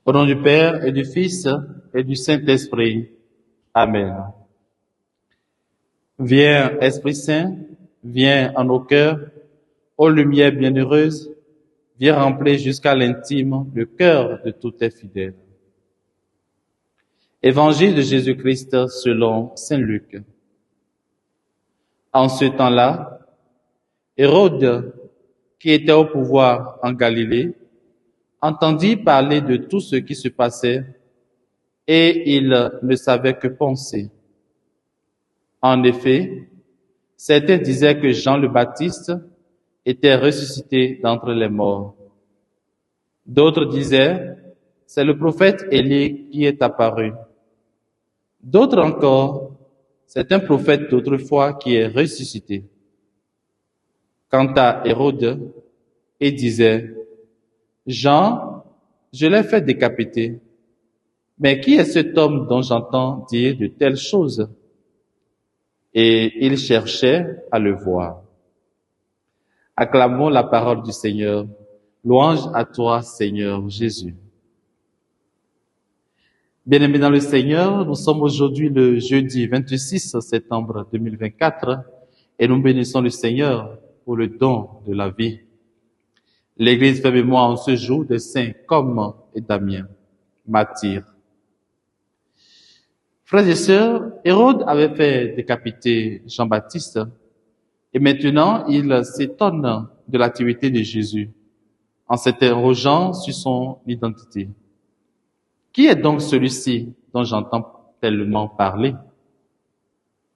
Au nom du Père et du Fils et du Saint-Esprit. Amen. Viens, Esprit Saint, viens en nos cœurs, ô lumière bienheureuse, viens remplir jusqu'à l'intime le cœur de tous tes fidèles. Évangile de Jésus-Christ selon Saint Luc. En ce temps-là, Hérode, qui était au pouvoir en Galilée, entendit parler de tout ce qui se passait et il ne savait que penser. En effet, certains disaient que Jean le Baptiste était ressuscité d'entre les morts. D'autres disaient, c'est le prophète Élie qui est apparu. D'autres encore, c'est un prophète d'autrefois qui est ressuscité. Quant à Hérode, il disait, Jean, je l'ai fait décapiter. Mais qui est cet homme dont j'entends dire de telles choses? Et il cherchait à le voir. Acclamons la parole du Seigneur. Louange à toi, Seigneur Jésus. Bien-aimés dans le Seigneur, nous sommes aujourd'hui le jeudi 26 septembre 2024 et nous bénissons le Seigneur pour le don de la vie. L'Église fait mémoire en ce jour des saints comme et Damien, martyrs. Frères et sœurs, Hérode avait fait décapiter Jean-Baptiste et maintenant il s'étonne de l'activité de Jésus en s'interrogeant sur son identité. Qui est donc celui-ci dont j'entends tellement parler?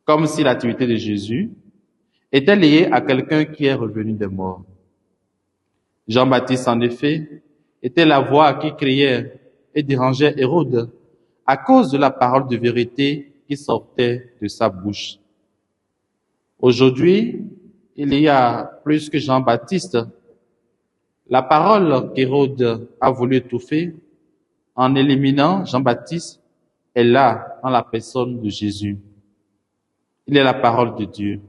Comme si l'activité de Jésus était liée à quelqu'un qui est revenu des morts. Jean-Baptiste, en effet, était la voix qui criait et dérangeait Hérode à cause de la parole de vérité qui sortait de sa bouche. Aujourd'hui, il y a plus que Jean-Baptiste. La parole qu'Hérode a voulu étouffer en éliminant Jean-Baptiste est là en la personne de Jésus. Il est la parole de Dieu.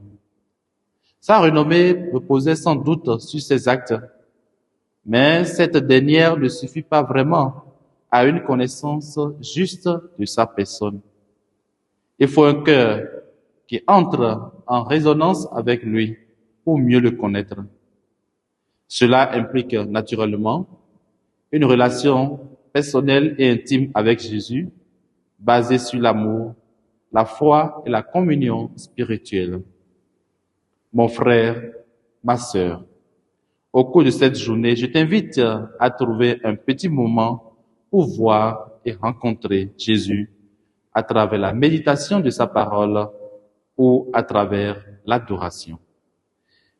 Sa renommée reposait sans doute sur ses actes, mais cette dernière ne suffit pas vraiment à une connaissance juste de sa personne. Il faut un cœur qui entre en résonance avec lui pour mieux le connaître. Cela implique naturellement une relation personnelle et intime avec Jésus, basée sur l'amour, la foi et la communion spirituelle. Mon frère, ma sœur, au cours de cette journée, je t'invite à trouver un petit moment pour voir et rencontrer Jésus à travers la méditation de sa parole ou à travers l'adoration.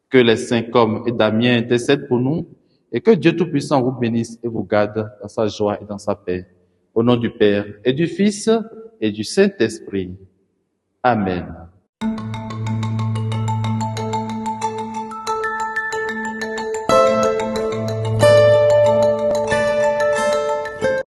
Que les saints comme et Damien intercèdent pour nous et que Dieu Tout-Puissant vous bénisse et vous garde dans sa joie et dans sa paix. Au nom du Père et du Fils et du Saint-Esprit. Amen.